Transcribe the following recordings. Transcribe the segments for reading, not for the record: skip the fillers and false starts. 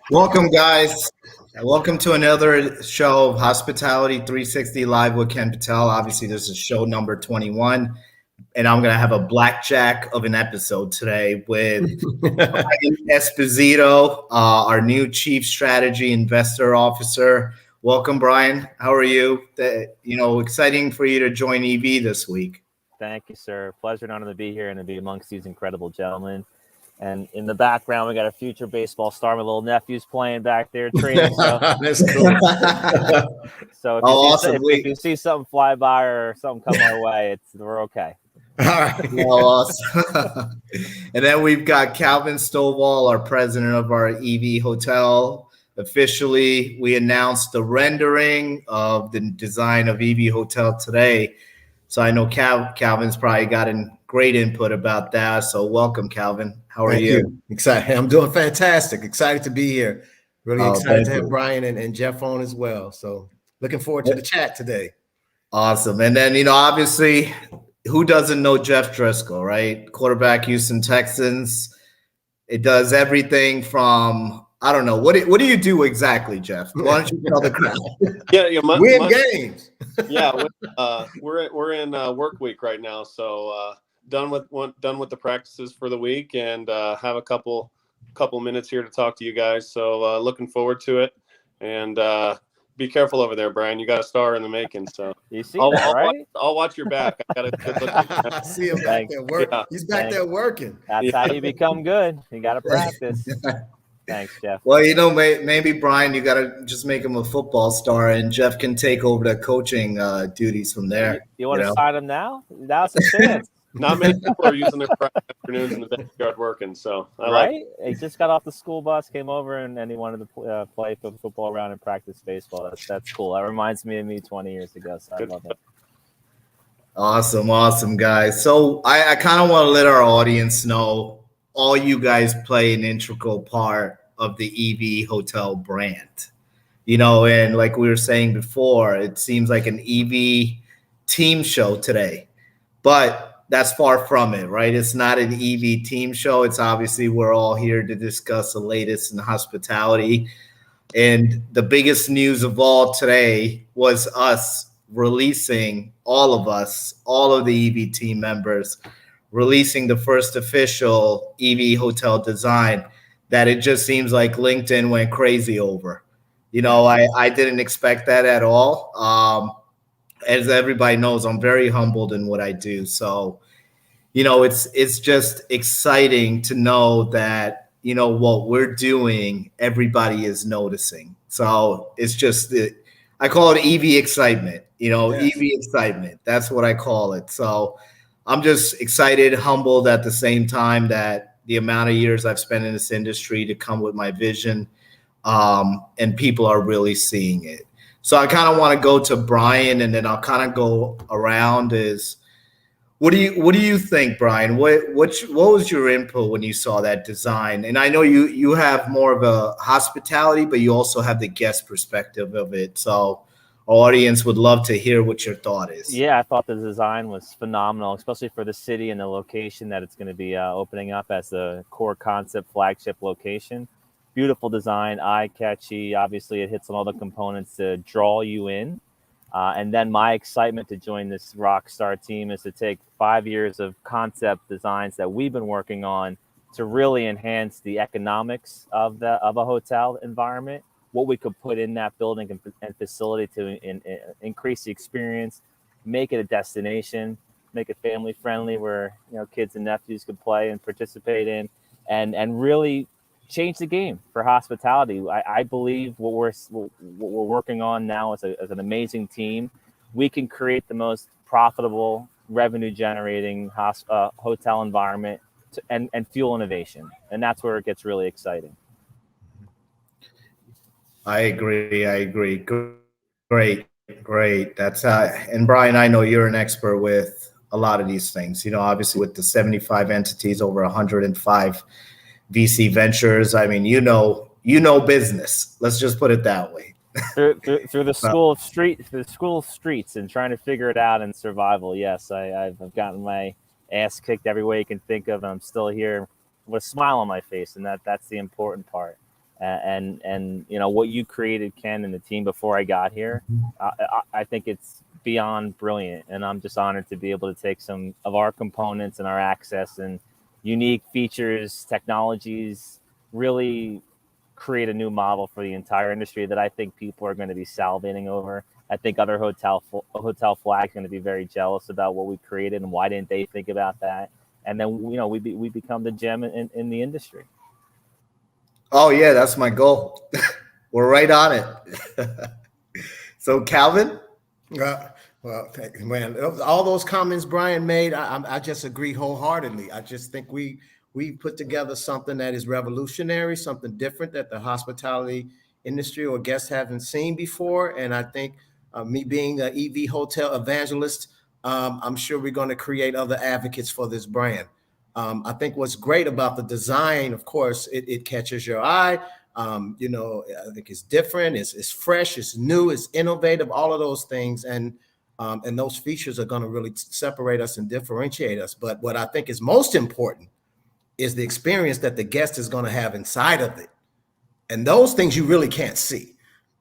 Welcome, guys. Welcome to another show of Hospitality 360 Live with Ken Patel. Obviously, this is show number 21, and I'm going to have a blackjack of an episode today with Brian Esposito, our new Chief Strategy Investor Officer. Welcome, Brian. How are you? Exciting for you to join EV this week. Thank you, sir. Pleasure and honor to be here and to be amongst these incredible gentlemen. And in the background, we got a future baseball star. My little nephew's playing back there, training. So, That's cool. if you see something fly by or something come our way, we're okay. All right. Awesome. And then we've got Calvin Stovall, our president of our EV Hotel. Officially, we announced the rendering of the design of EV Hotel today. So I know Calvin's probably gotten great input about that. So welcome, Calvin. How are you? Excited. I'm doing fantastic. Excited to be here. Really excited to have Brian and Jeff on as well. So looking forward to the chat today. Awesome. And then, obviously, who doesn't know Jeff Driscoll, right? Quarterback, Houston Texans. It does everything from, I don't know. What do you do exactly, Jeff? Why don't you tell the crowd? We're in games. Yeah, we're in work week right now, so done with the practices for the week, and have a couple minutes here to talk to you guys. So looking forward to it, and be careful over there, Brian. You got a star in the making. So you see right? I'll watch your back. I got a good look. I see him back there working. Yeah. He's back there working. That's how you become good. You got to practice. Thanks, Jeff. Well, maybe Brian, you got to just make him a football star, and Jeff can take over the coaching duties from there. You want to sign him now? Now's the chance. Not many people are using their Friday afternoons in the backyard working, so I like it. He just got off the school bus, came over, and he wanted to play football around and practice baseball. That's cool. That reminds me of me 20 years ago, so I love it. Awesome, guys. So I kind of want to let our audience know all you guys play an integral part of the EV Hotel brand. And like we were saying before, it seems like an EV team show today, but that's far from it, right? It's not an EV team show. It's obviously we're all here to discuss the latest in hospitality. And the biggest news of all today was us releasing, all of the EV team members, releasing the first official EV hotel design that it just seems like LinkedIn went crazy over. I didn't expect that at all. As everybody knows, I'm very humbled in what I do. So, it's just exciting to know that, what we're doing, everybody is noticing. So it's just, I call it EV excitement, yes. EV excitement. That's what I call it. So I'm just excited, humbled at the same time that the amount of years I've spent in this industry to come with my vision, and people are really seeing it. So I kind of want to go to Brian, and then I'll kind of go around. What do you think, Brian? What was your input when you saw that design? And I know you have more of a hospitality, but you also have the guest perspective of it. So our audience would love to hear what your thought is. Yeah, I thought the design was phenomenal, especially for the city and the location that it's going to be opening up as the core concept flagship location. Beautiful design, eye-catchy. Obviously, it hits on all the components to draw you in. And then my excitement to join this rock star team is to take 5 years of concept designs that we've been working on to really enhance the economics of a hotel environment, what we could put in that building and facility to increase the experience, make it a destination, make it family friendly where kids and nephews could play and participate in, and really change the game for hospitality. I believe what we're working on now as an amazing team, we can create the most profitable, revenue generating hotel environment and fuel innovation, and that's where it gets really exciting. I agree. Great. That's and Brian, I know you're an expert with a lot of these things. Obviously with the 75 entities, over 105 VC ventures. I mean, business. Let's just put it that way. through the school of streets and trying to figure it out in survival. Yes, I've gotten my ass kicked every way you can think of, and I'm still here with a smile on my face, and that's the important part. And you know what you created, Ken, and the team before I got here. I think it's beyond brilliant, and I'm just honored to be able to take some of our components and our access and unique features, technologies, really create a new model for the entire industry that I think people are going to be salivating over. I think other hotel flags are going to be very jealous about what we created and why didn't they think about that. And then we become the gem in the industry. Oh yeah, that's my goal. We're right on it. So Calvin? Well, man, all those comments Brian made, I just agree wholeheartedly. I just think we put together something that is revolutionary, something different that the hospitality industry or guests haven't seen before. And I think me being an EV hotel evangelist, I'm sure we're going to create other advocates for this brand. I think what's great about the design, of course, it catches your eye. You know, I think it's different, it's fresh, it's new, it's innovative, all of those things. And those features are going to really separate us and differentiate us. But what I think is most important is the experience that the guest is going to have inside of it. And those things you really can't see.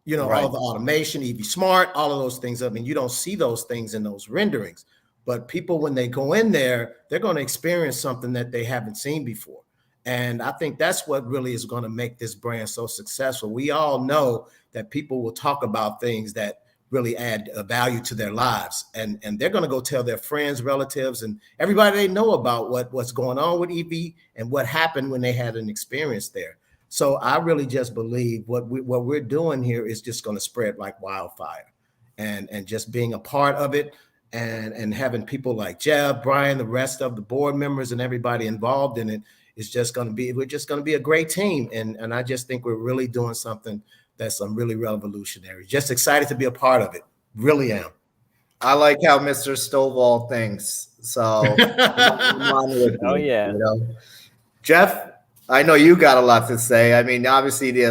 You know, right. All the automation, EV Smart, all of those things. I mean, you don't see those things in those renderings. But people, when they go in there, they're going to experience something that they haven't seen before. And I think that's what really is going to make this brand so successful. We all know that people will talk about things that really add value to their lives. And they're going to go tell their friends, relatives, and everybody they know about what's going on with EV and what happened when they had an experience there. So I really just believe what we're doing here is just going to spread like wildfire. And just being a part of it, and having people like Jeff, Brian, the rest of the board members and everybody involved in it is just going to be, we're just going to be a great team. And I just think we're really doing something that's really revolutionary. Just excited to be a part of it. Really am. I like how Mr. Stovall thinks. So I'm on with you, oh yeah. You know? Jeff, I know you got a lot to say. I mean, obviously the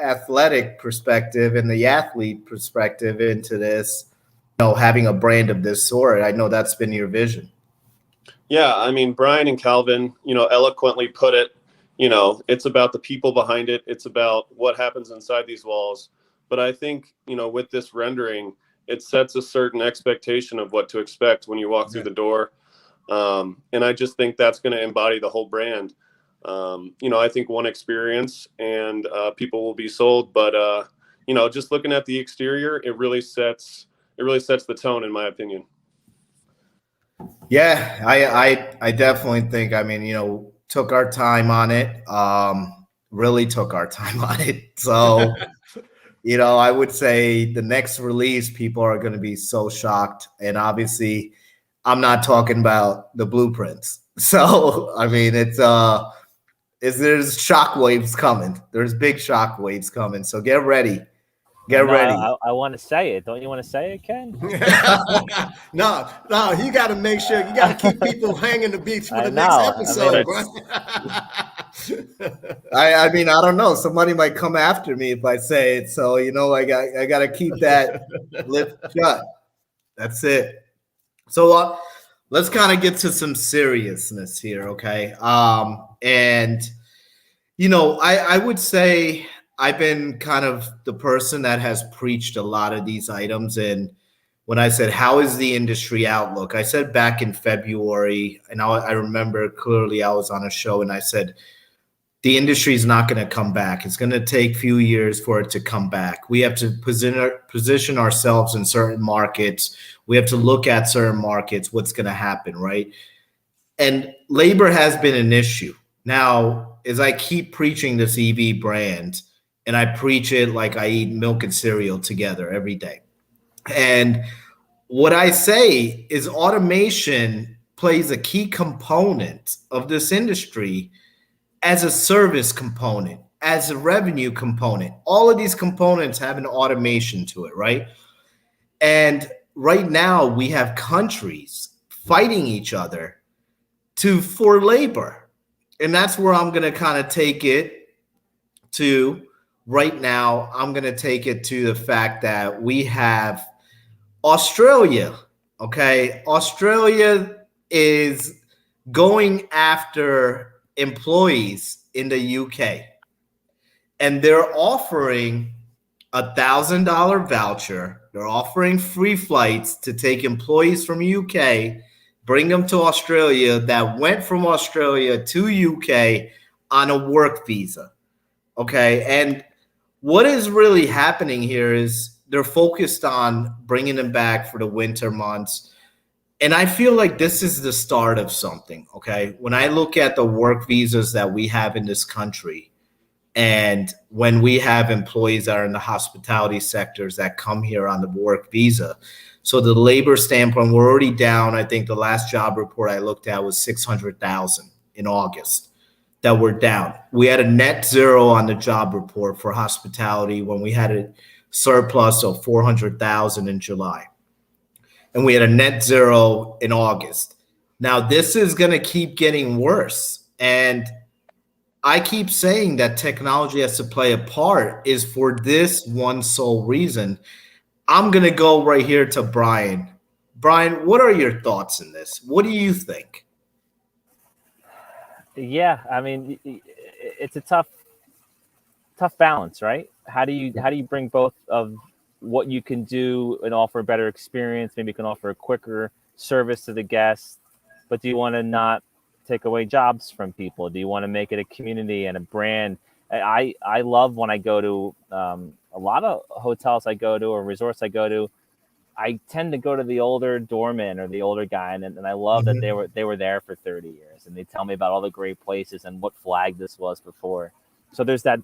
athletic perspective and the athlete perspective into this, you know, having a brand of this sort. I know that's been your vision. Yeah, I mean, Brian and Calvin, you know, eloquently put it. You know, it's about the people behind it. It's about what happens inside these walls. But I think, you know, with this rendering, it sets a certain expectation of what to expect when you walk through the door. And I just think that's going to embody the whole brand. You know, I think one experience and people will be sold. But, you know, just looking at the exterior, it really sets the tone, in my opinion. Yeah, I definitely think, I mean, you know, took our time on it, really took our time on it. So, you know, I would say the next release, people are going to be so shocked. And obviously, I'm not talking about the blueprints. So, I mean, there's shockwaves coming. There's big shockwaves coming. So get ready. Get ready. I want to say it. Don't you want to say it, Ken? No, you got to make sure you got to keep people hanging the beats for the next episode, I mean, I don't know. Somebody might come after me if I say it. So, you know, I got to keep that lip shut. That's it. So let's kind of get to some seriousness here, okay? And, you know, I would say I've been kind of the person that has preached a lot of these items. And when I said, how is the industry outlook? I said back in February, and I remember clearly I was on a show and I said, the industry is not going to come back. It's going to take a few years for it to come back. We have to position ourselves in certain markets. We have to look at certain markets, what's going to happen, right? And labor has been an issue. Now, as I keep preaching this EV brand, and I preach it like I eat milk and cereal together every day. And what I say is automation plays a key component of this industry as a service component, as a revenue component. All of these components have an automation to it, right? And right now we have countries fighting each other for labor. And that's where I'm going to kind of take it to. Right now, I'm going to take it to the fact that we have Australia, okay? Australia is going after employees in the UK. and they're offering $1,000 voucher. They're offering free flights to take employees from UK, bring them to Australia that went from Australia to UK on a work visa. Okay. And what is really happening here is they're focused on bringing them back for the winter months. And I feel like this is the start of something. Okay. When I look at the work visas that we have in this country, and when we have employees that are in the hospitality sectors that come here on the work visa, so the labor standpoint, we're already down. I think the last job report I looked at was 600,000 in August that we're down. We had a net zero on the job report for hospitality when we had a surplus of 400,000 in July. And we had a net zero in August. Now, this is going to keep getting worse. And I keep saying that technology has to play a part is for this one sole reason. I'm going to go right here to Brian. Brian, what are your thoughts in this? What do you think? Yeah, I mean, it's a tough balance, right? How do you bring both of what you can do and offer a better experience? Maybe you can offer a quicker service to the guests, but do you want to not take away jobs from people? Do you want to make it a community and a brand? I love when I go to a lot of hotels I go to or resorts I go to. I tend to go to the older doorman or the older guy, and I love that they were there for 30 years, and they tell me about all the great places and what flag this was before. So there's that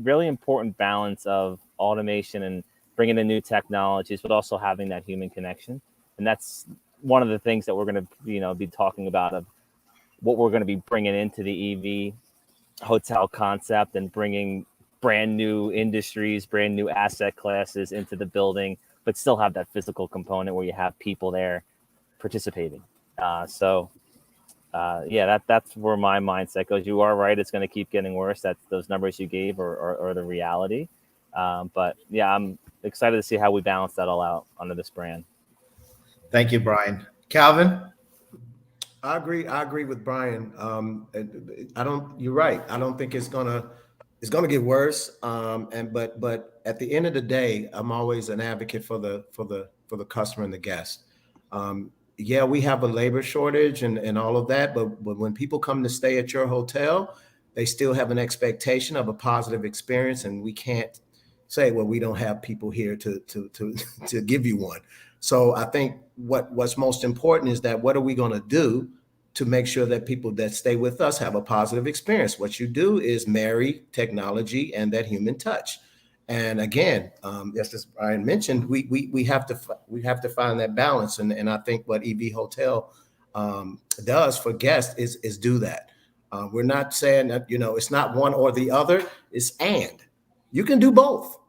really important balance of automation and bringing in new technologies, but also having that human connection. And that's one of the things that we're going to be talking about of what we're going to be bringing into the EV hotel concept and bringing brand new industries, brand new asset classes into the building, but still have that physical component where you have people there participating. That's where my mindset goes. You are right. It's going to keep getting worse. That's those numbers you gave or the reality. But yeah, I'm excited to see how we balance that all out under this brand. Thank you, Brian. Calvin? I agree with Brian. You're right. I don't think it's gonna get worse. But at the end of the day, I'm always an advocate for the customer and the guest. Yeah, we have a labor shortage and all of that, but when people come to stay at your hotel, they still have an expectation of a positive experience, and we can't say, well, we don't have people here to give you one. So I think what's most important is that what are we going to do to make sure that people that stay with us have a positive experience? What you do is marry technology and that human touch. And again, as Brian mentioned, we have to find that balance. And I think what EV Hotel does for guests is do that. We're not saying that, it's not one or the other, it's and. You can do both.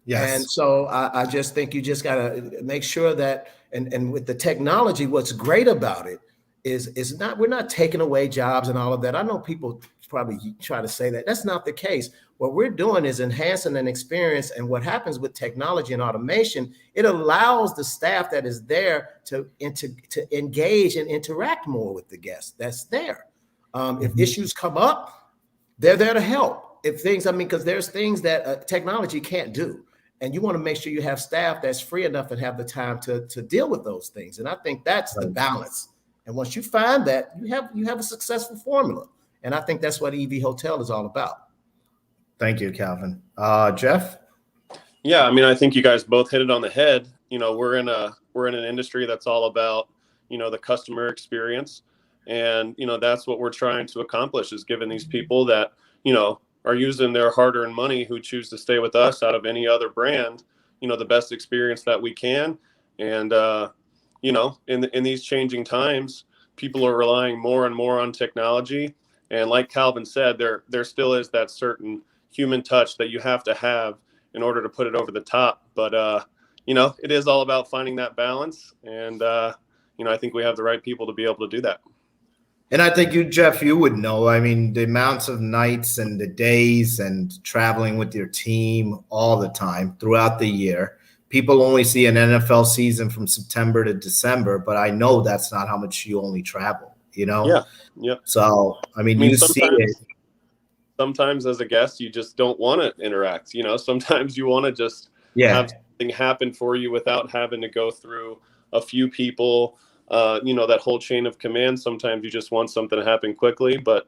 Yes. And so I just think you just got to make sure that, and with the technology, what's great about it is we're not taking away jobs and all of that. I know people probably try to say that. That's not the case. What we're doing is enhancing an experience. And what happens with technology and automation, it allows the staff that is there to engage and interact more with the guests that's there. If issues come up, they're there to help. Because there's things that technology can't do. And you want to make sure you have staff that's free enough and have the time to deal with those things. And I think that's the balance. And once you find that, you have a successful formula. And I think that's what EV Hotel is all about. Thank you, Calvin. Jeff? Yeah, I mean, I think you guys both hit it on the head. We're in an industry that's all about, the customer experience. And, that's what we're trying to accomplish, is giving these people that, are using their hard-earned money, who choose to stay with us out of any other brand, the best experience that we can. And, in these changing times, people are relying more and more on technology. And like Calvin said, there still is that certain human touch that you have to have in order to put it over the top. But, it is all about finding that balance. And, I think we have the right people to be able to do that. And I think Jeff, you would know. I mean, the amounts of nights and the days and traveling with your team all the time throughout the year. People only see an NFL season from September to December, but I know that's not how much you only travel, Yeah. So, I mean you see it. sometimes as a guest, you just don't want to interact. Sometimes you want to just have something happen for you without having to go through a few people, that whole chain of command. Sometimes you just want something to happen quickly, but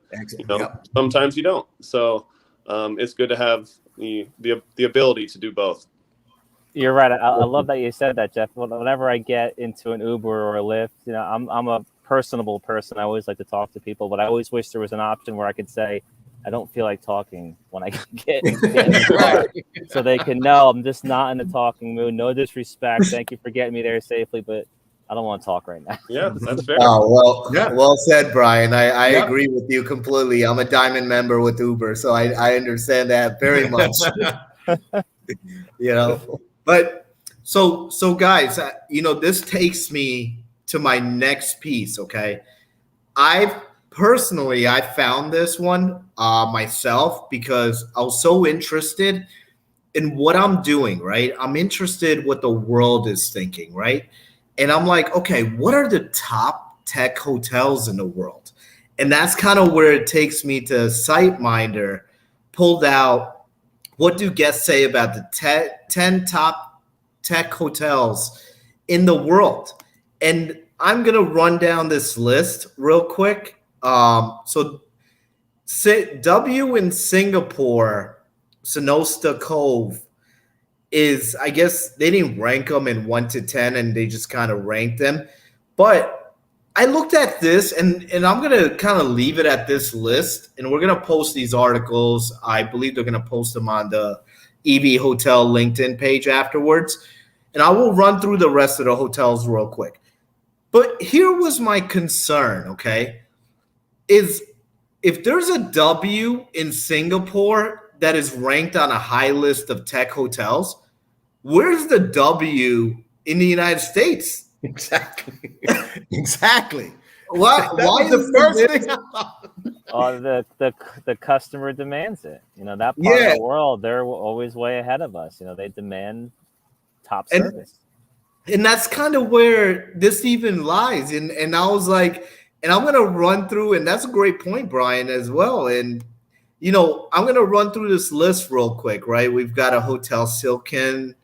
sometimes you don't. So it's good to have the ability to do both. You're right. I love that you said that, Jeff. Whenever I get into an Uber or a Lyft, I'm a personable person. I always like to talk to people, but I always wish there was an option where I could say, I don't feel like talking when I get in the car, so they can know I'm just not in a talking mood. No disrespect. Thank you for getting me there safely, but I don't want to talk right now. Yeah, that's fair. Oh, well said, Brian. I agree with you completely. I'm a Diamond member with Uber, so I understand that very much. But so guys, this takes me to my next piece. Okay, I found this one myself because I was so interested in what I'm doing. Right, I'm interested what the world is thinking. Right. And I'm like, okay, what are the top tech hotels in the world? And that's kind of where it takes me to SiteMinder, pulled out, what do guests say about the 10 top tech hotels in the world? And I'm going to run down this list real quick. So W in Singapore, Senosta Cove, is, I guess they didn't rank them in 1 to 10 and they just kind of ranked them. But I looked at this and I'm going to kind of leave it at this list, and we're going to post these articles. I believe they're going to post them on the EV Hotel LinkedIn page afterwards. And I will run through the rest of the hotels real quick. But here was my concern, okay, is if there's a W in Singapore that is ranked on a high list of tech hotels, where's the W in the United States? Exactly. Why is the first thing? The customer demands it. That part of the world, they're always way ahead of us. They demand top service. And that's kind of where this even lies. And I was like, and I'm going to run through, and that's a great point, Brian, as well. And I'm going to run through this list real quick, right? We've got a Hotel Silken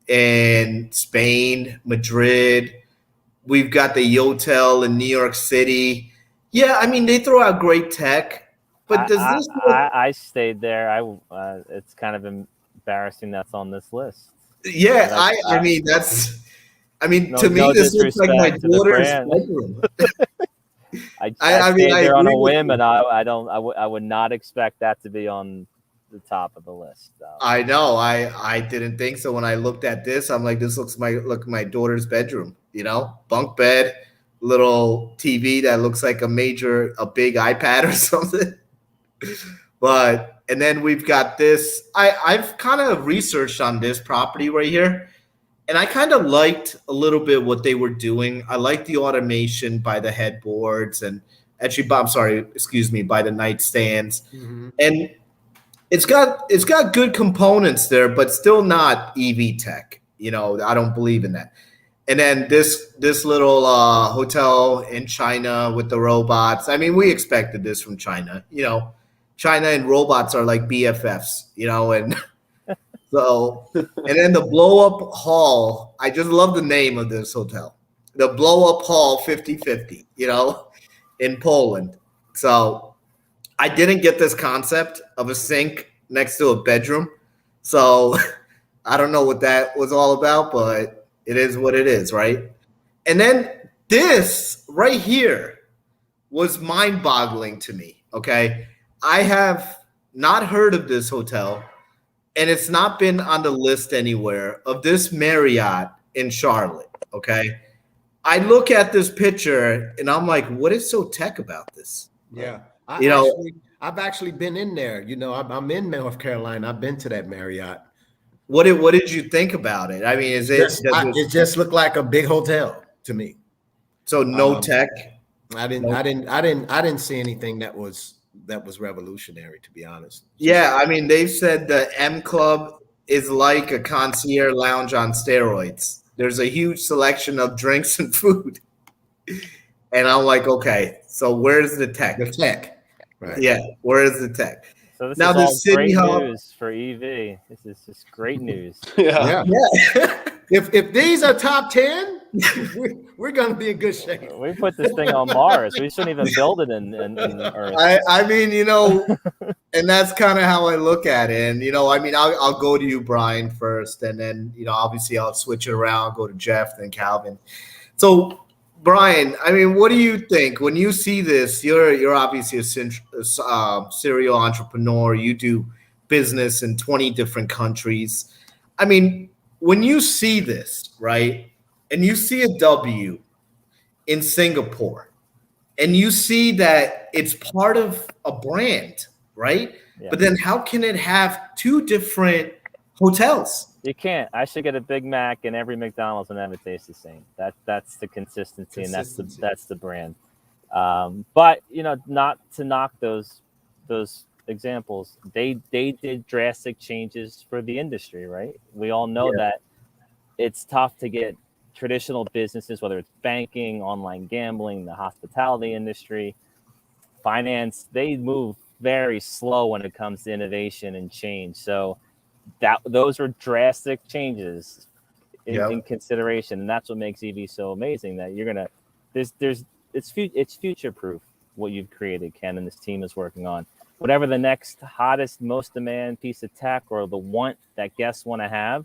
in Spain, Madrid. We've got the Yotel in New York City. Yeah, I mean, they throw out great tech, but does this look... I stayed there. It's kind of embarrassing that's on this list. Yeah, I mean, to me, this looks like my daughter's bedroom. I stayed there on a whim, and I would not expect that to be on the top of the list. I know. I didn't think so when I looked at this. I'm like, this looks like my daughter's bedroom. Bunk bed, little TV that looks like a big iPad or something. And then we've got this. I've kind of researched on this property right here. And I kind of liked a little bit what they were doing. I liked the automation by the headboards and by the nightstands. Mm-hmm. And it's got good components there, but still not EV tech. I don't believe in that. And then this little hotel in China with the robots. I mean, we expected this from China. China and robots are like BFFs, and so, and then the Blow Up Hall. I just love the name of this hotel. The Blow Up Hall 50/50, in Poland. So I didn't get this concept of a sink next to a bedroom. So I don't know what that was all about, but it is what it is, right? And then this right here was mind-boggling to me, okay? I have not heard of this hotel, and it's not been on the list anywhere, of this Marriott in Charlotte, okay? I look at this picture, and I'm like, what is so tech about this? Yeah. I've actually been in there. I'm in North Carolina. I've been to that Marriott. What did you think about it? I mean, it just looked like a big hotel to me. So no tech? I didn't see anything that was revolutionary, to be honest. Yeah, I mean, they've said the M Club is like a concierge lounge on steroids. There's a huge selection of drinks and food. And I'm like, okay, so where's the tech? The tech. Right. Yeah, where is the tech? So this Now is the all City great Hall. news for EV. This is just great news. Yeah. Yeah. If these are top 10, we're going to be in good shape. We put this thing on Mars. We shouldn't even build it in Earth. I mean, and that's kind of how I look at it. And I mean, I'll go to you, Brian, first, and then obviously I'll switch it around, go to Jeff, then Calvin. So, Brian, I mean, what do you think when you see this? You're obviously a serial entrepreneur. You do business in 20 different countries. I mean, when you see this, right, and you see a W in Singapore, and you see that it's part of a brand, right? Yeah. But then how can it have two different hotels? You can't. I should get a Big Mac and every McDonald's and have it taste the same. That's the consistency, and that's the brand. But not to knock those examples, they did drastic changes for the industry, right? We all know that it's tough to get traditional businesses, whether it's banking, online gambling, the hospitality industry, finance, they move very slow when it comes to innovation and change. So those are drastic changes in consideration, and that's what makes EV so amazing. That you're gonna it's future proof what you've created, Ken, and this team is working on. Whatever the next hottest, most demand piece of tech or the want that guests want to have,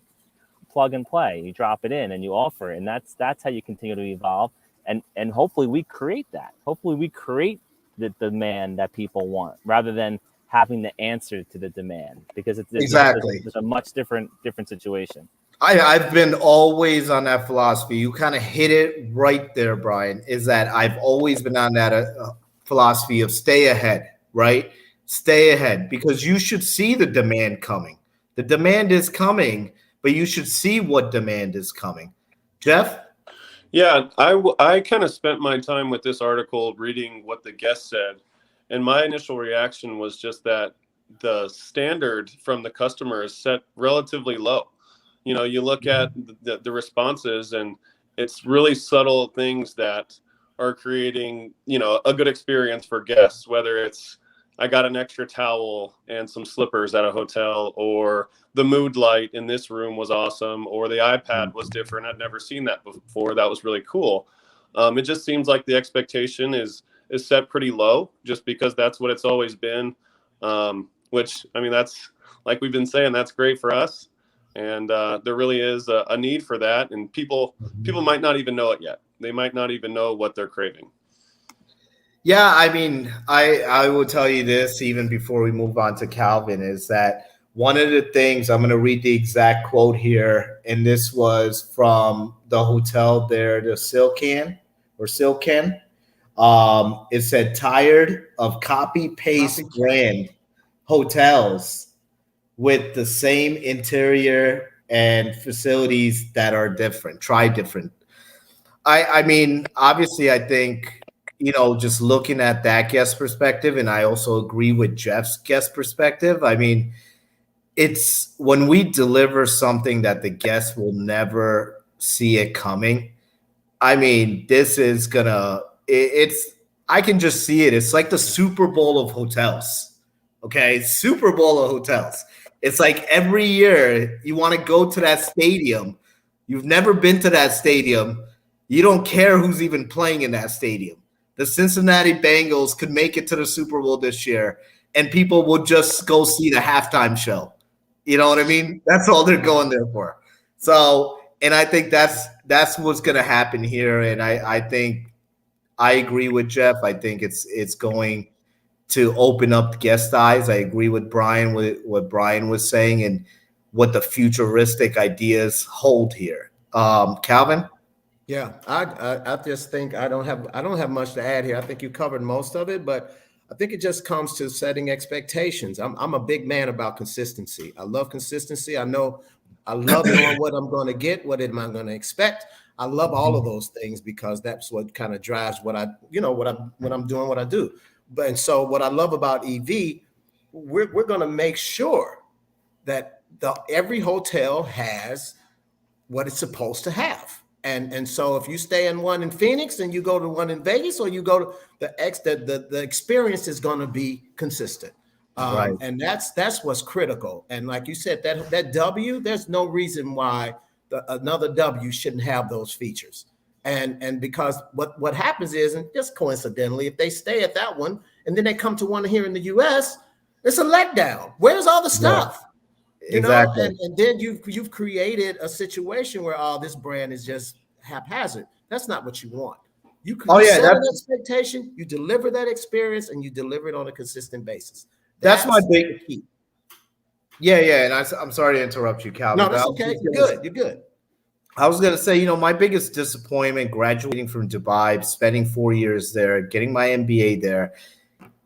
plug and play. You drop it in and you offer it, and that's how you continue to evolve. And hopefully we create that. Hopefully we create the demand that people want, rather than having the answer to the demand, because it's a much different situation. I've been always on that philosophy. You kind of hit it right there, Brian, is that I've always been on that philosophy of stay ahead, right? Stay ahead, because you should see the demand coming. The demand is coming, but you should see what demand is coming. Jeff? Yeah, I kind of spent my time with this article reading what the guest said. And my initial reaction was just that the standard from the customer is set relatively low. You look at the responses, and it's really subtle things that are creating, a good experience for guests, whether it's I got an extra towel and some slippers at a hotel, or the mood light in this room was awesome, or the iPad was different. I'd never seen that before. That was really cool. It just seems like the expectation is set pretty low, just because that's what it's always been. Which, I mean, that's, like we've been saying, that's great for us. And there really is a need for that. And people might not even know it yet. They might not even know what they're craving. Yeah, I mean, I will tell you this, even before we move on to Calvin, is that one of the things, I'm going to read the exact quote here, and this was from the hotel there, the Silcan. It said, tired of copy-paste brand hotels with the same interior and facilities that are different. Try different. I mean, obviously, I think, just looking at that guest perspective, and I also agree with Jeff's guest perspective. I mean, it's when we deliver something that the guests will never see it coming. I mean, this is I can just see it. It's like the Super Bowl of hotels. Okay. Super Bowl of hotels. It's like every year you want to go to that stadium. You've never been to that stadium. You don't care who's even playing in that stadium. The Cincinnati Bengals could make it to the Super Bowl this year, and people will just go see the halftime show. You know what I mean? That's all they're going there for. So, and I think that's what's going to happen here. And I think I agree with Jeff. I think it's going to open up guest eyes. I agree with Brian, with what Brian was saying, and what the futuristic ideas hold here. Calvin? Yeah, I just think I don't have much to add here. I think you covered most of it, but I think it just comes to setting expectations. I'm a big man about consistency. I love consistency. I love knowing what I'm going to get. What am I going to expect? I love all of those things, because that's what kind of drives what I'm doing, what I do. And so what I love about EV, we're going to make sure that every hotel has what it's supposed to have. And so if you stay in one in Phoenix and you go to one in Vegas, or you go to the experience is going to be consistent. Right. And that's what's critical. And like you said, that W, there's no reason why another W shouldn't have those features. And because what happens is, and just coincidentally, if they stay at that one and then they come to one here in the US, it's a letdown. Where's all the stuff? You Exactly. know, and then you've created a situation where this brand is just haphazard. That's not what you want. You set an expectation, you deliver that experience, and you deliver it on a consistent basis. That's my big key. Yeah, and I'm sorry to interrupt you, Calvin. No, that's okay. You're good. I was gonna say, my biggest disappointment graduating from Dubai, spending 4 years there, getting my MBA there,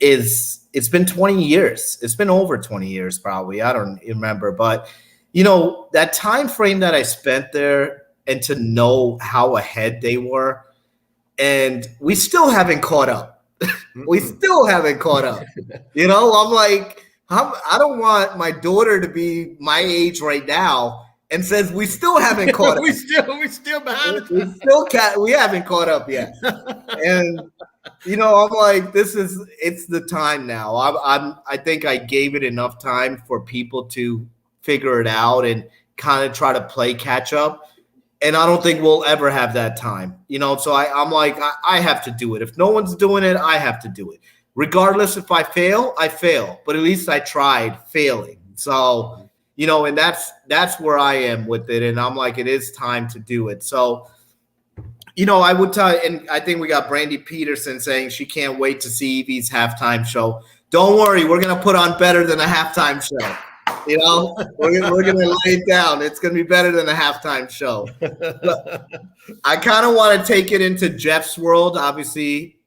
is it's been 20 years. It's been over 20 years, probably. I don't remember, but that time frame that I spent there, and to know how ahead they were, and we still haven't caught up. We still haven't caught up. I'm like, I don't want my daughter to be my age right now and says we still haven't caught up. we still behind. We haven't caught up yet. And I'm like, it's the time now. I think I gave it enough time for people to figure it out and kind of try to play catch up. And I don't think we'll ever have that time, so I'm like, I have to do it. If no one's doing it, I have to do it. Regardless, if I fail, but at least I tried failing. So, and that's where I am with it. And I'm like, it is time to do it. So, I would tell, and I think we got Brandy Peterson saying she can't wait to see Evie's halftime show. Don't worry, we're going to put on better than a halftime show. We're going to lay it down. It's going to be better than a halftime show. But I kind of want to take it into Jeff's world. Obviously,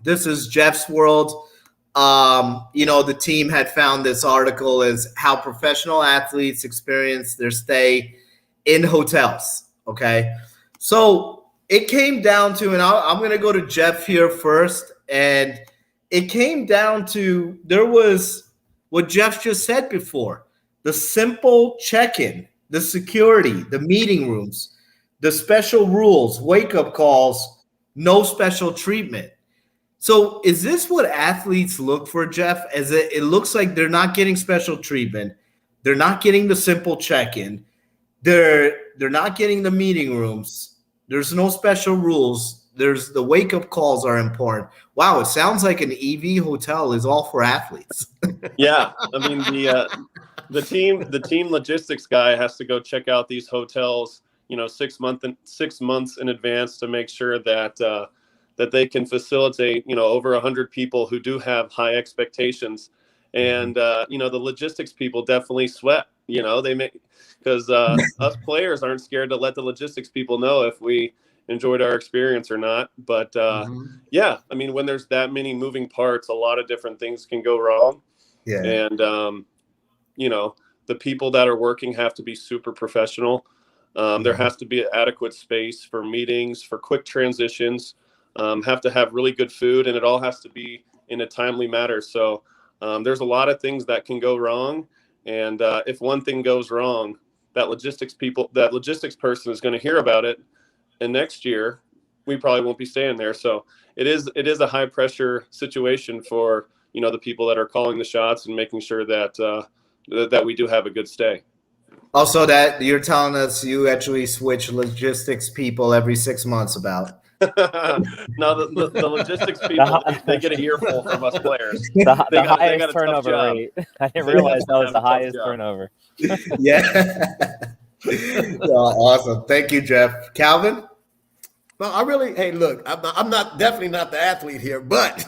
this is Jeff's world. The team had found this article as how professional athletes experience their stay in hotels. Okay. So it came down to, and I'm going to go to Jeff here first. And it came down to, there was what Jeff just said before. The simple check-in, the security, the meeting rooms, the special rules, wake-up calls, no special treatment. So is this what athletes look for, Jeff? As it looks like they're not getting special treatment. They're not getting the simple check-in. They're not getting the meeting rooms. There's no special rules. There's the wake-up calls are important. Wow, it sounds like an EV hotel is all for athletes. Yeah, I mean the team logistics guy has to go check out these hotels, 6 months in advance to make sure that that they can facilitate, over 100 people who do have high expectations. And the logistics people definitely sweat. They make, because us players aren't scared to let the logistics people know if we enjoyed our experience or not. But yeah, I mean, when there's that many moving parts, a lot of different things can go wrong. Yeah. And the people that are working have to be super professional. There has to be adequate space for meetings, for quick transitions, have to have really good food, and it all has to be in a timely manner. So there's a lot of things that can go wrong. And if one thing goes wrong, that logistics person is going to hear about it. And next year, we probably won't be staying there. So it is a high pressure situation for, the people that are calling the shots and making sure that that we do have a good stay. Also, that you're telling us you actually switch logistics people every 6 months about. No, the logistics people, they get an earful from us players. The highest turnover rate. I didn't realize that was the highest turnover. Yeah. Awesome. Thank you, Jeff. Calvin? Well, hey, look, I'm definitely not the athlete here, but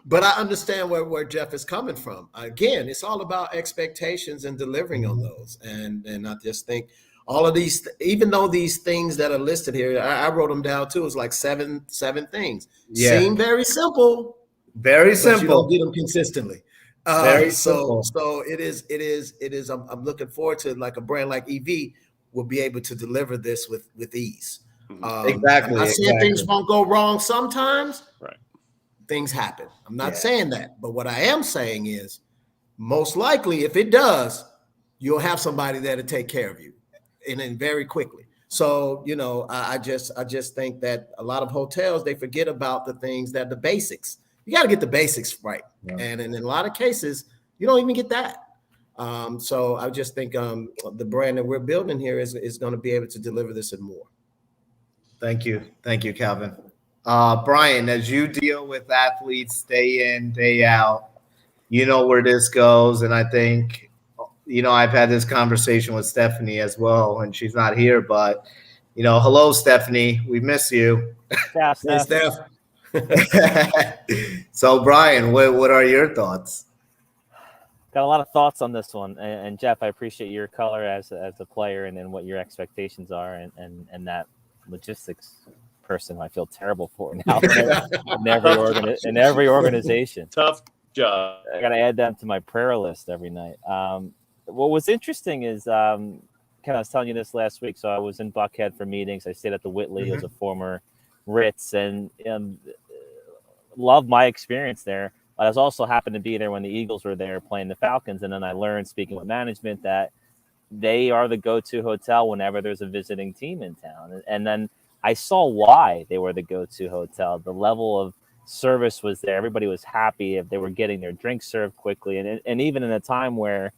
but I understand where Jeff is coming from. Again, it's all about expectations and delivering on those. And I just think all of these, even though these things that are listed here, I wrote them down too. It's like seven things. Yeah. Seem very simple. Very simple. But you don't get them consistently. Very simple. So it is. I'm looking forward to, like, a brand like EV will be able to deliver this with ease. Exactly. I'm not saying things won't go wrong sometimes. Right. Things happen. I'm not saying that. But what I am saying is, most likely, if it does, you'll have somebody there to take care of you, and very quickly. So, I just think that a lot of hotels, they forget about the things that the basics. you got to get the basics right. Yeah. And in a lot of cases, you don't even get that. So I just think the brand that we're building here is going to be able to deliver this and more. Thank you, Calvin. Brian, as you deal with athletes day in, day out, you know where this goes, and I think, I've had this conversation with Stephanie as well, and she's not here, but hello, Stephanie, we miss you. Yeah, Hey, Steph. Steph. So, Brian, what are your thoughts? Got a lot of thoughts on this one, and Jeff, I appreciate your color as a player and what your expectations are, and that logistics person I feel terrible for now in every organization. Tough job. I got to add them to my prayer list every night. What was interesting is, kind of, I was telling you this last week. So I was in Buckhead for meetings. I stayed at the Whitley as a former Ritz, and loved my experience there. But I was also happened to be there when the Eagles were there playing the Falcons, and then I learned, speaking with management, that they are the go-to hotel whenever there's a visiting team in town. And then I saw why they were the go-to hotel. The level of service was there. Everybody was happy if they were getting their drinks served quickly. And even in a time where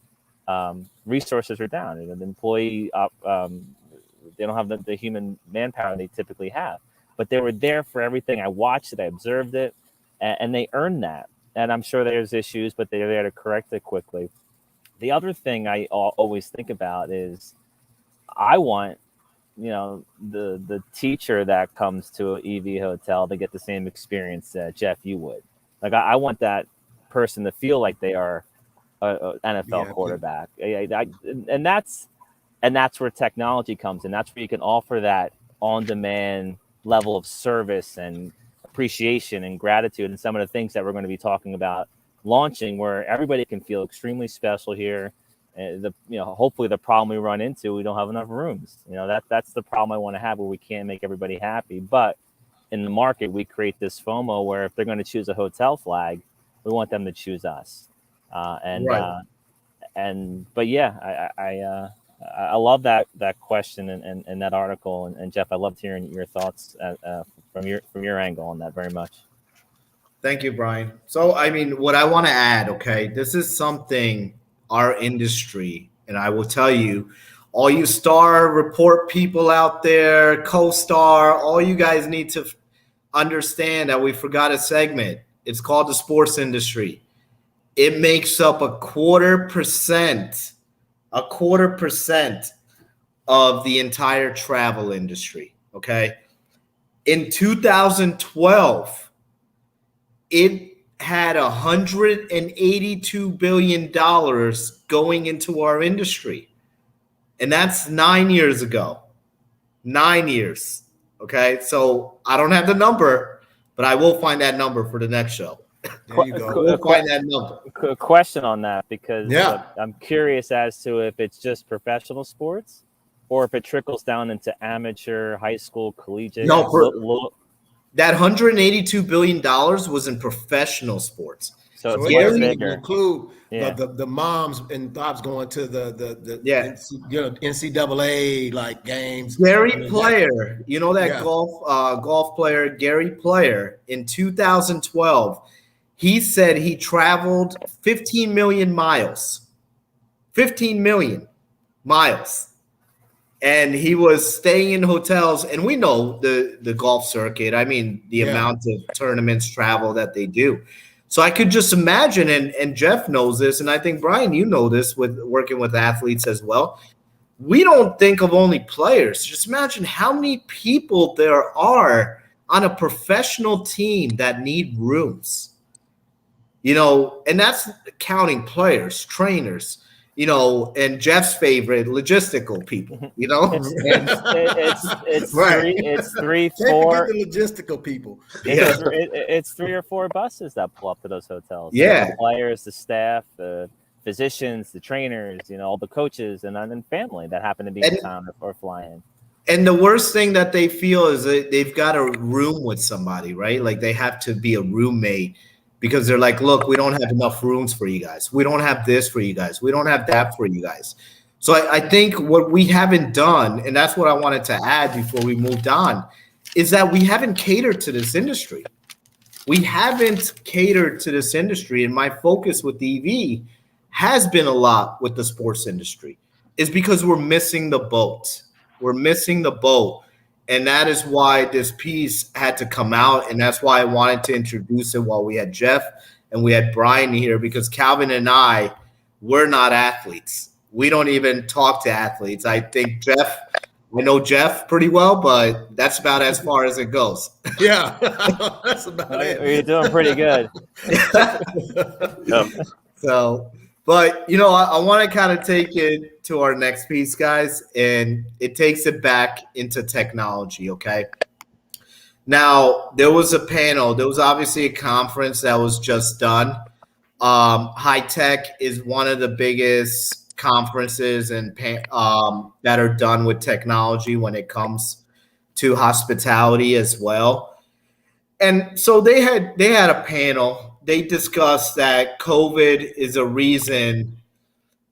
resources are down, the employee, they don't have the human manpower they typically have. But they were there for everything. I watched it. I observed it. And they earned that. And I'm sure there's issues, but they're there to correct it quickly. The other thing I always think about is I want, the teacher that comes to an EV hotel to get the same experience that Jeff, you would. Like, I want that person to feel like they are an NFL quarterback. And that's where technology comes in. That's where you can offer that on-demand level of service and appreciation and gratitude, and some of the things that we're going to be talking about launching, where everybody can feel extremely special here. Hopefully the problem we run into, we don't have enough rooms. That's the problem I want to have, where we can't make everybody happy. But in the market, we create this FOMO where if they're going to choose a hotel flag, we want them to choose us. Right. I love that question and that article. And Jeff, I loved hearing your thoughts from your angle on that very much. Thank you, Brian. So, what I want to add, okay, this is something our industry, and I will tell you, all you Star Report people out there, CoStar, all you guys need to understand that we forgot a segment. It's called the sports industry. It makes up 0.25% of the entire travel industry, okay? In 2012, it had $182 billion going into our industry. And that's 9 years ago. 9 years, okay? So I don't have the number, but I will find that number for the next show. There you go. We'll find that number. A question on that, because I'm curious as to if it's just professional sports or if it trickles down into amateur, high school, collegiate. No, that $182 billion was in professional sports. So it's it bigger. Include the moms and pops going to the NCAA like games. Gary Player, golf player Gary Player in 2012, he said he traveled 15 million miles. 15 million miles. And he was staying in hotels, and we know the golf circuit. The amount of tournaments travel that they do. So I could just imagine, and Jeff knows this, and I think, Brian, you know this with working with athletes as well. We don't think of only players. Just imagine how many people there are on a professional team that need rooms. And that's counting players, trainers, and Jeff's favorite, logistical people, It's right. It's 3, 4 the logistical people. It's 3 or 4 buses that pull up to those hotels. Yeah. The players, the staff, the physicians, the trainers, all the coaches, and then family that happen to be in town or fly in. And the worst thing that they feel is that they've got a room with somebody, right? Like they have to be a roommate, because they're like, look, we don't have enough rooms for you guys. We don't have this for you guys. We don't have that for you guys. So I think what we haven't done, and that's what I wanted to add before we moved on, is that we haven't catered to this industry. we haven't catered to this industry. And my focus with EV has been a lot with the sports industry, is because we're missing the boat. We're missing the boat. And that is why this piece had to come out. And that's why I wanted to introduce it while we had Jeff and we had Brian here, because Calvin and I, we're not athletes. We don't even talk to athletes. I know Jeff pretty well, but that's about as far as it goes. Yeah, that's about it. You're doing pretty good. So, but I want to kind of take it to our next piece, guys, and it takes it back into technology. Okay. Now, there was a panel. There was obviously a conference that was just done. High Tech is one of the biggest conferences and that are done with technology when it comes to hospitality as well. And so they had a panel. They discussed that COVID is a reason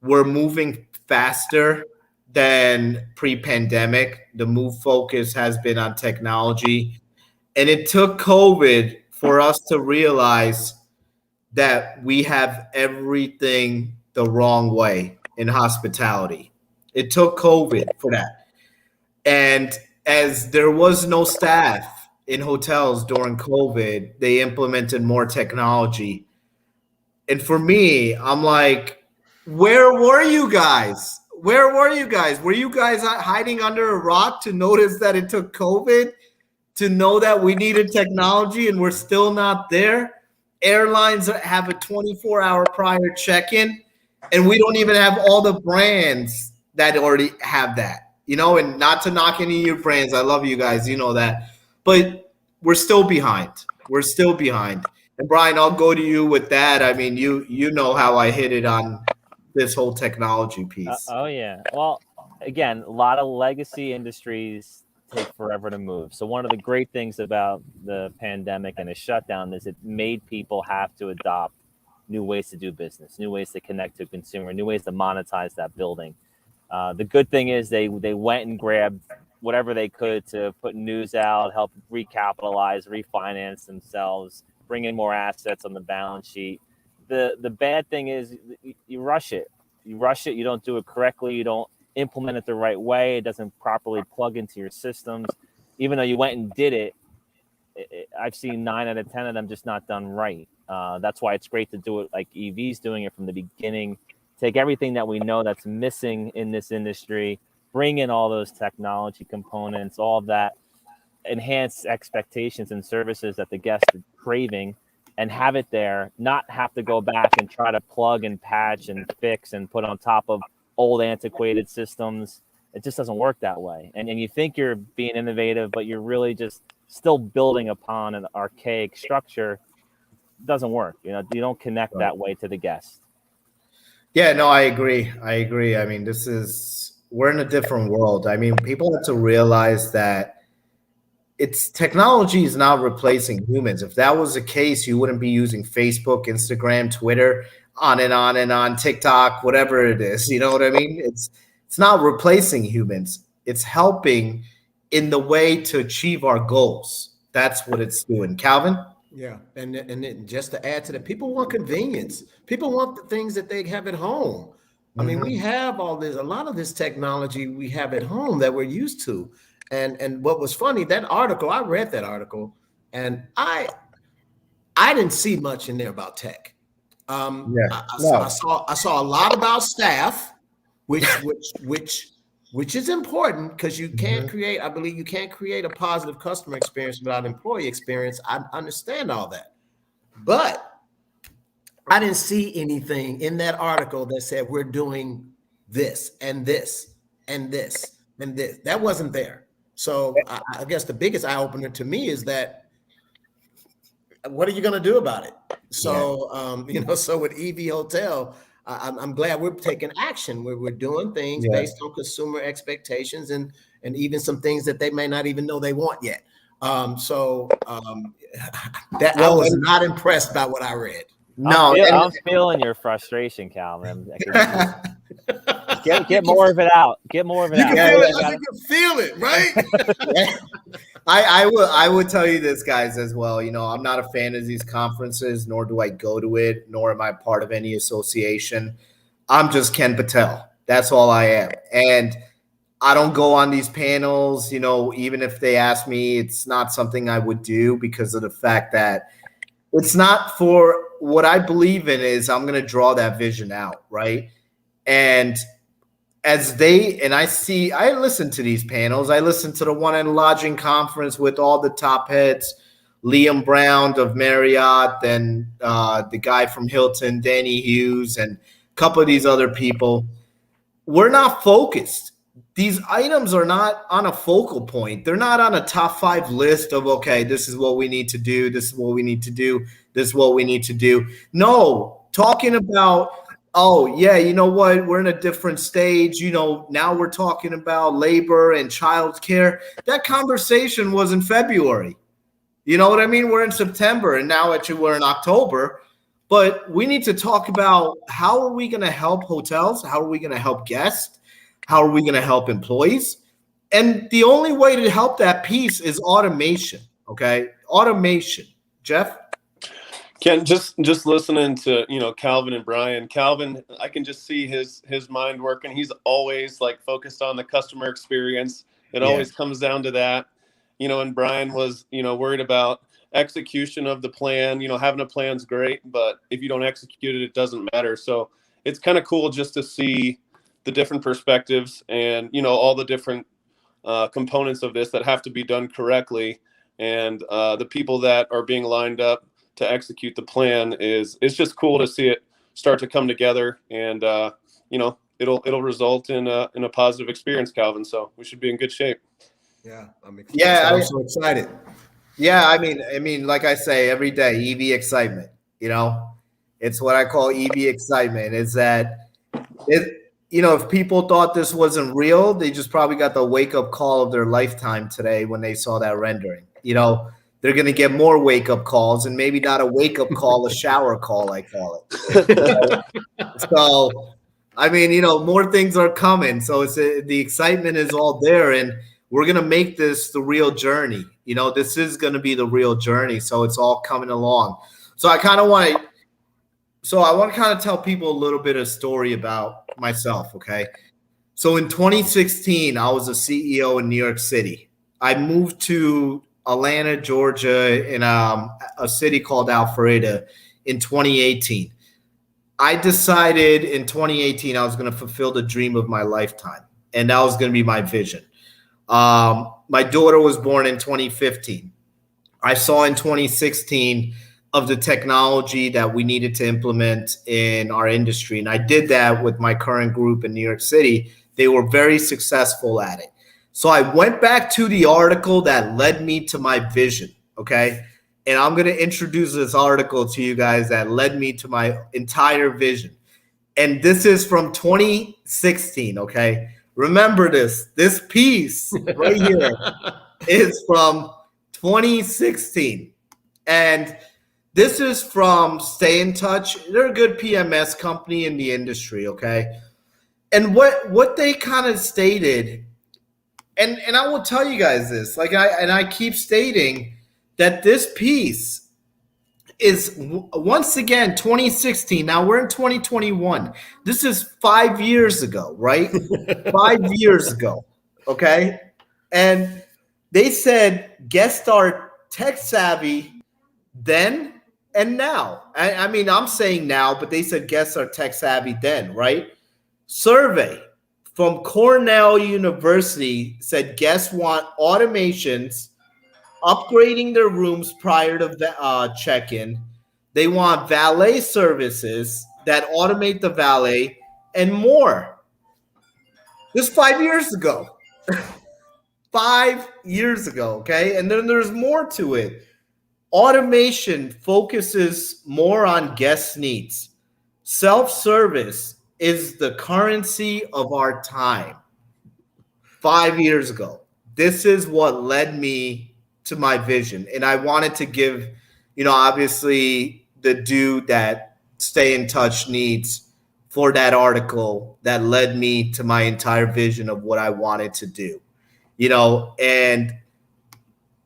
we're moving faster than pre-pandemic. The focus has been on technology. And it took COVID for us to realize that we have everything the wrong way in hospitality. It took COVID for that. And as there was no staff in hotels during COVID, they implemented more technology. And for me, I'm like, where were you guys? Where were you guys? Were you guys hiding under a rock to notice that it took COVID to know that we needed technology and we're still not there? Airlines have a 24-hour prior check-in, and we don't even have all the brands that already have that, and not to knock any of your brands. I love you guys, that. But we're still behind. We're still behind. And Brian, I'll go to you with that. I mean, you know how I hit it on this whole technology piece. Oh, yeah. Well, again, a lot of legacy industries take forever to move. So one of the great things about the pandemic and the shutdown is it made people have to adopt new ways to do business, new ways to connect to a consumer, new ways to monetize that building. The good thing is they went and grabbed whatever they could to put news out, help recapitalize, refinance themselves, bring in more assets on the balance sheet. The bad thing is you rush it. You don't do it correctly. You don't implement it the right way. It doesn't properly plug into your systems. Even though you went and did it, I've seen 9 out of 10 of them just not done right. That's why it's great to do it like EV's doing it from the beginning. Take everything that we know that's missing in this industry, bring in all those technology components, all of that, enhance expectations and services that the guest is craving, and have it there, not have to go back and try to plug and patch and fix and put on top of old antiquated systems. It just doesn't work that way. And you think you're being innovative, but you're really just still building upon an archaic structure. It doesn't work. You don't connect that way to the guest. Yeah, no, I agree. I mean, we're in a different world. I mean, people have to realize that technology is not replacing humans. If that was the case, you wouldn't be using Facebook, Instagram, Twitter, on and on and on, TikTok, whatever it is. You know what I mean? It's not replacing humans. It's helping in the way to achieve our goals. That's what it's doing. Calvin? Yeah, and just to add to that, people want convenience. People want the things that they have at home. I mean, we have a lot of this technology we have at home that we're used to. And what was funny, I read that article, and I didn't see much in there about tech. I saw a lot about staff, which is important, because you can't create a positive customer experience without employee experience. I understand all that, but I didn't see anything in that article that said we're doing this and this and this and this. That wasn't there. So I guess the biggest eye opener to me is that, what are you going to do about it? So, so with EV Hotel, I'm glad we're taking action. We're doing things based on consumer expectations and even some things that they may not even know they want yet. I was not impressed by what I read. No, I'm feeling your frustration, Calvin. Get more of it out. Get more of it out. You can feel it, right? I would tell you this, guys, as well. You know, I'm not a fan of these conferences, nor do I go to it, nor am I part of any association. I'm just Ken Patel. That's all I am. And I don't go on these panels, you know, even if they ask me, it's not something I would do because of the fact that it's not for what I believe in is I'm going to draw that vision out, right? And I listen to these panels. I listen to the one in lodging conference with all the top heads, Liam Brown of Marriott, and the guy from Hilton, Danny Hughes, and a couple of these other people. We're not focused. These items are not on a focal point. They're not on a top 5 list of, okay, this is what we need to do. This is what we need to do. This is what we need to do. No, talking about, oh, yeah, you know what? We're in a different stage. You know, now we're talking about labor and childcare. That conversation was in February. You know what I mean? We're in September, and now actually we're in October. But we need to talk about how are we going to help hotels? How are we going to help guests? How are we going to help employees? And the only way to help that piece is automation, okay? Automation. Jeff? Ken, just listening to, you know, Calvin and Brian. Calvin, I can just see his mind working. He's always like focused on the customer experience. It always comes down to that. You know, and Brian was, you know, worried about execution of the plan. You know, having a plan's great, but if you don't execute it, it doesn't matter. So it's kind of cool just to see the different perspectives and, you know, all the different components of this that have to be done correctly. And the people that are being lined up to execute the plan it's just cool to see it start to come together. And, you know, it'll result in a positive experience, Calvin. So we should be in good shape. Yeah. I'm so excited. Yeah. I mean, like I say, every day, EV excitement, you know, it's what I call EV excitement is that you know, if people thought this wasn't real, they just probably got the wake-up call of their lifetime today when they saw that rendering. You know, they're going to get more wake-up calls, and maybe not a wake-up call, a shower call, I call it. So, I mean, you know, more things are coming. So the excitement is all there, and we're going to make this the real journey. You know, this is going to be the real journey. So it's all coming along. So I want to kind of tell people a little bit of story about myself, okay? So in 2016, I was a CEO in New York City. I moved to Atlanta, Georgia, in a city called Alpharetta in 2018. I decided in 2018 I was going to fulfill the dream of my lifetime, and that was going to be my vision. My daughter was born in 2015. I saw in 2016 of the technology that we needed to implement in our industry. And I did that with my current group in New York City. They were very successful at it. So I went back to the article that led me to my vision, okay? And I'm going to introduce this article to you guys that led me to my entire vision. And this is from 2016, okay? Remember this. This piece right here is from 2016. And this is from Stay in Touch. They're a good PMS company in the industry, okay? And what they kind of stated, and I will tell you guys this, like I keep stating that this piece is once again 2016. Now we're in 2021. This is 5 years ago, right? 5 years ago, okay? And they said guests are tech savvy then and now. I mean, I'm saying now, but they said guests are tech savvy then, right? Survey from Cornell University said guests want automations, upgrading their rooms prior to check-in. They want valet services that automate the valet and more. This 5 years ago. 5 years ago, okay? And then there's more to it. Automation focuses more on guest needs. Self-service is the currency of our time. 5 years ago. This is what led me to my vision. And I wanted to give, you know, obviously the due that Stay in Touch needs for that article that led me to my entire vision of what I wanted to do. You know, and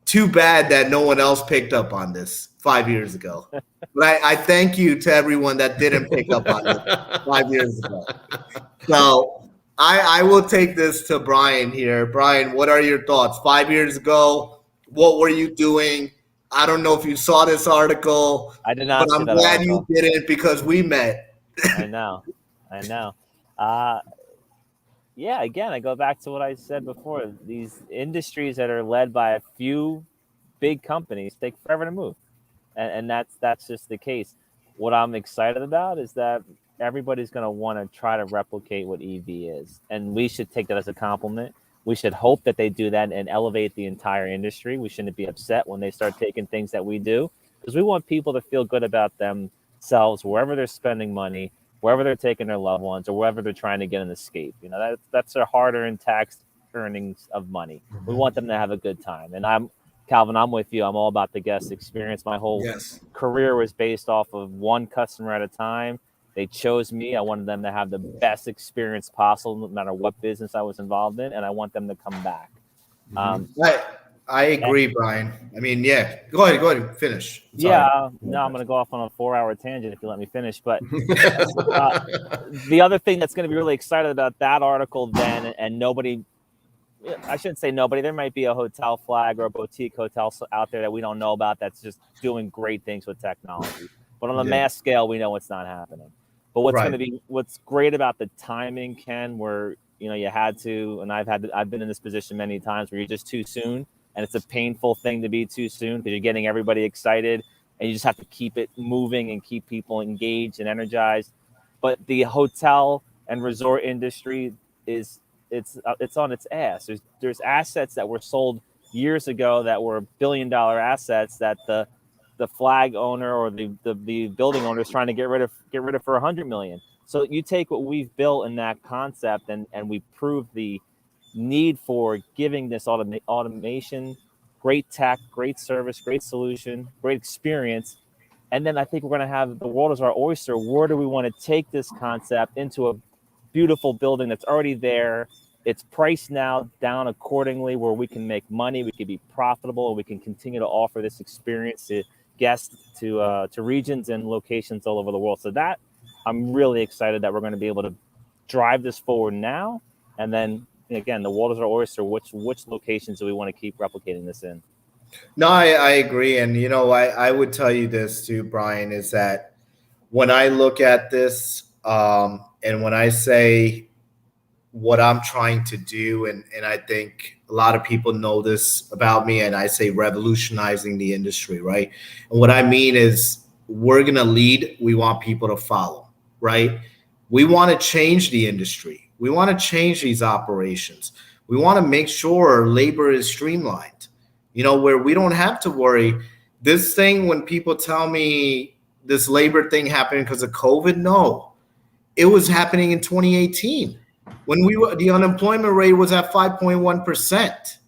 too bad that no one else picked up on this 5 years ago. But I thank you to everyone that didn't pick up on it 5 years ago. So I will take this to Brian here. Brian, what are your thoughts? 5 years ago, what were you doing? I don't know if you saw this article, I did not but see I'm that glad article. you didn't because we met. I know. Yeah, again, I go back to what I said before. These industries that are led by a few big companies take forever to move. And that's just the case. What I'm excited about is that everybody's going to want to try to replicate what EV is. And we should take that as a compliment. We should hope that they do that and elevate the entire industry. We shouldn't be upset when they start taking things that we do, because we want people to feel good about themselves wherever they're spending money, wherever they're taking their loved ones, or wherever they're trying to get an escape. You know, that's their hard-earned tax earnings of money. We want them to have a good time. And Calvin, I'm with you. I'm all about the guest experience. My whole career was based off of one customer at a time. They chose me. I wanted them to have the best experience possible, no matter what business I was involved in, and I want them to come back. I agree, Brian. I mean, yeah. Go ahead, finish. Yeah, no, I'm going to go off on a 4-hour tangent if you let me finish. But the other thing that's going to be really excited about that article then, and nobody, I shouldn't say nobody, there might be a hotel flag or a boutique hotel out there that we don't know about that's just doing great things with technology. But on a mass scale, we know it's not happening. But what's great about the timing, Ken, where you had to, and I've been in this position many times where you're just too soon, and it's a painful thing to be too soon because you're getting everybody excited, and you just have to keep it moving and keep people engaged and energized. But the hotel and resort industry it's on its ass. There's assets that were sold years ago that were $1 billion assets that the flag owner or the building owner is trying to get rid of for $100 million. So you take what we've built in that concept and we prove the need for giving this automation, great tech, great service, great solution, great experience. And then I think we're going to have the world is our oyster. Where do we want to take this concept into a beautiful building that's already there? It's priced now down accordingly where we can make money, we can be profitable, and we can continue to offer this experience to guests, to regions and locations all over the world. So that I'm really excited that we're going to be able to drive this forward now. And then again, the world is our oyster. Which locations do we want to keep replicating this in? No, I agree. And, I would tell you this too, Brian, is that when I look at this and when I say what I'm trying to do, and I think a lot of people know this about me, and I say revolutionizing the industry, right? And what I mean is we're going to lead. We want people to follow, right? We want to change the industry. We want to change these operations. We want to make sure labor is streamlined, where we don't have to worry. This thing, when people tell me this labor thing happened because of COVID, no, it was happening in 2018 when the unemployment rate was at 5.1%,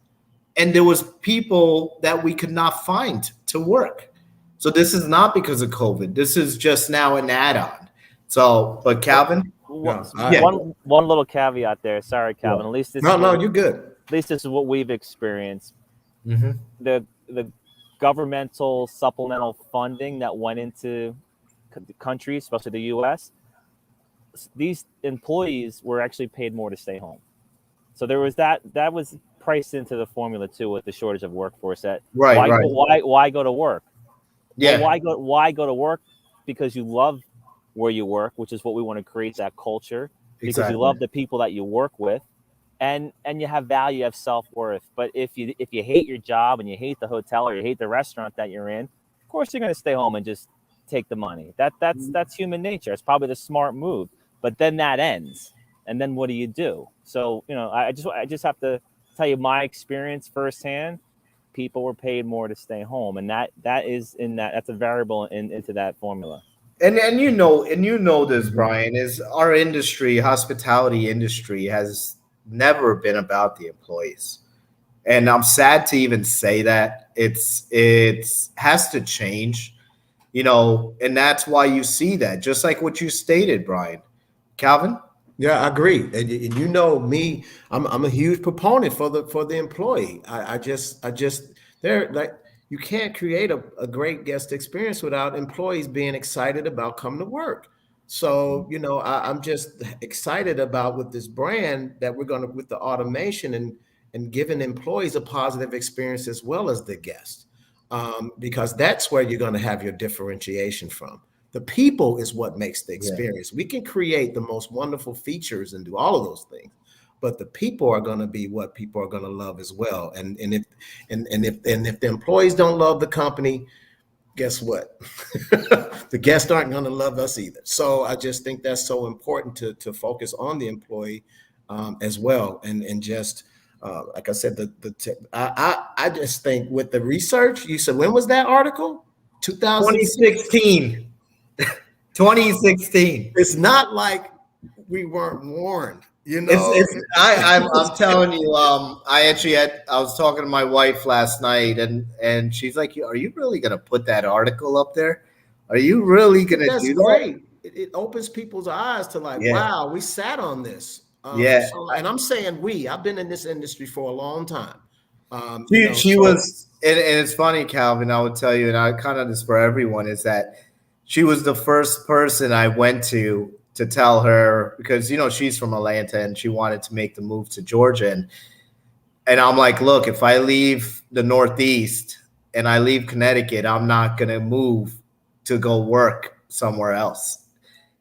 and there was people that we could not find to work. So this is not because of COVID. This is just now an add-on. So, but Calvin, one little caveat there. Sorry, Calvin. At least you're good. At least this is what we've experienced. Mm-hmm. The governmental supplemental funding that went into the country, especially the U.S., these employees were actually paid more to stay home. So there was that was priced into the formula too with the shortage of workforce. That why go to work? Yeah. Well, why go to work? Because you love where you work, which is what we want to create, that culture. Because you love the people that you work with, and you have value, you have self-worth. But if you hate your job and you hate the hotel or you hate the restaurant that you're in, of course you're going to stay home and just take the money. That's human nature. It's probably the smart move. But then that ends, and then what do you do? So I just have to tell you my experience firsthand. People were paid more to stay home, and that's a variable into that formula. And this, Brian, is our industry, hospitality industry, has never been about the employees, and I'm sad to even say that. It has to change, and that's why you see that, just like what you stated, Brian. Calvin? Yeah, I agree. And me, I'm a huge proponent for the employee. I just They're like, you can't create a great guest experience without employees being excited about coming to work. So, you know, I'm just excited about with this brand that we're going to, with the automation and giving employees a positive experience as well as the guests, because that's where you're going to have your differentiation from. The people is what makes the experience. We can create the most wonderful features and do all of those things, but the people are going to be what people are going to love as well. And if the employees don't love the company, guess what? The guests aren't going to love us either. So I just think that's so important to focus on the employee as well, and just like I said, I just think with the research, you said, when was that article? 2016. 2016. It's not like we weren't warned, you know. I'm telling you, I was talking to my wife last night, and she's like, "Are you really gonna put that article up there? Are you really gonna do that?" Great. It opens people's eyes to like, wow, we sat on this. So, and I'm saying I've been in this industry for a long time. She was, and it's funny, Calvin, I would tell you, and I kind of this for everyone, is that she was the first person I went to tell her, because, you know, she's from Atlanta and she wanted to make the move to Georgia. And I'm like, look, if I leave the Northeast and I leave Connecticut, I'm not going to move to go work somewhere else.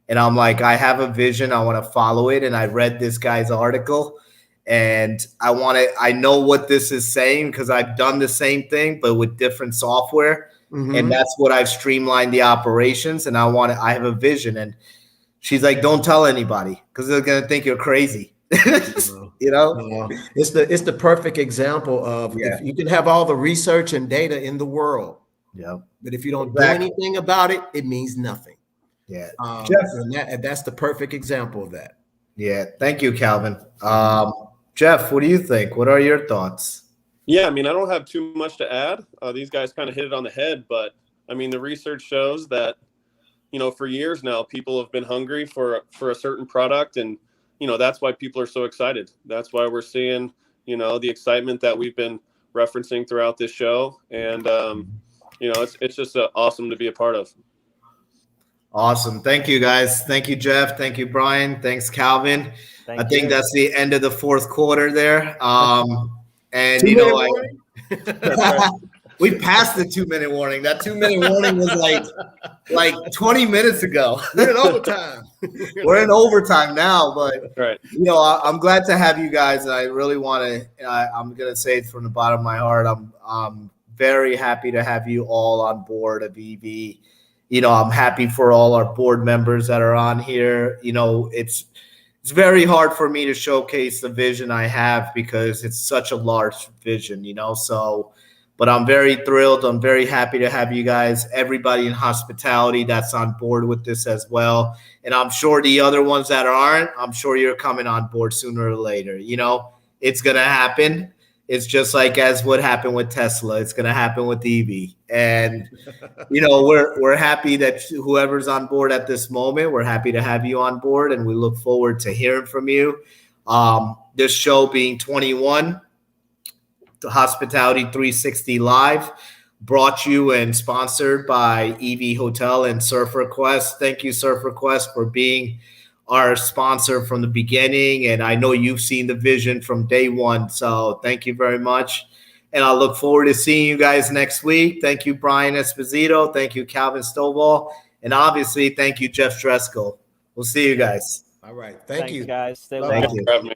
And I'm like, I have a vision. I want to follow it. And I read this guy's article, and I know what this is saying because I've done the same thing, but with different software. Mm-hmm. And that's what I've streamlined the operations. And I have a vision. And she's like, don't tell anybody because they're going to think you're crazy. You know, it's the perfect example of, if you can have all the research and data in the world. Yeah. But if you don't do anything about it, it means nothing. Yeah. And that's the perfect example of that. Yeah. Thank you, Calvin. Jeff, what do you think? What are your thoughts? Yeah, I mean, I don't have too much to add. These guys kind of hit it on the head, but I mean, the research shows that, you know, for years now, people have been hungry for a certain product, and, you know, that's why people are so excited. That's why we're seeing, you know, the excitement that we've been referencing throughout this show, and you know, it's just awesome to be a part of. Awesome. Thank you, guys. Thank you, Jeff. Thank you, Brian. Thanks, Calvin. I think that's the end of the fourth quarter there. And you know, we passed the 2-minute warning. That 2-minute warning was like 20 minutes ago. We're in overtime. We're in overtime now, but right. You know, I'm glad to have you guys. And I really want to. I'm gonna say it from the bottom of my heart. I'm very happy to have you all on board of EV. You know, I'm happy for all our board members that are on here. You know, it's very hard for me to showcase the vision I have because it's such a large vision, you know, so, but I'm very thrilled. I'm very happy to have you guys, everybody in hospitality that's on board with this as well. And I'm sure the other ones that aren't, I'm sure you're coming on board sooner or later. You know, it's going to happen. It's just like as what happened with Tesla. It's going to happen with EV. And, you know, we're happy that whoever's on board at this moment, we're happy to have you on board, and we look forward to hearing from you. This show being 21, the Hospitality 360 Live, brought you and sponsored by EV Hotel and Surf Request. Thank you, Surf Request, for being our sponsor from the beginning, and I know you've seen the vision from day one, so thank you very much, and I look forward to seeing you guys next week. Thank you, Brian Esposito. Thank you, Calvin Stovall, and obviously thank you, Jeff Dreskel. We'll see you guys. All right. Thank you guys. Stay Thank you. For having me.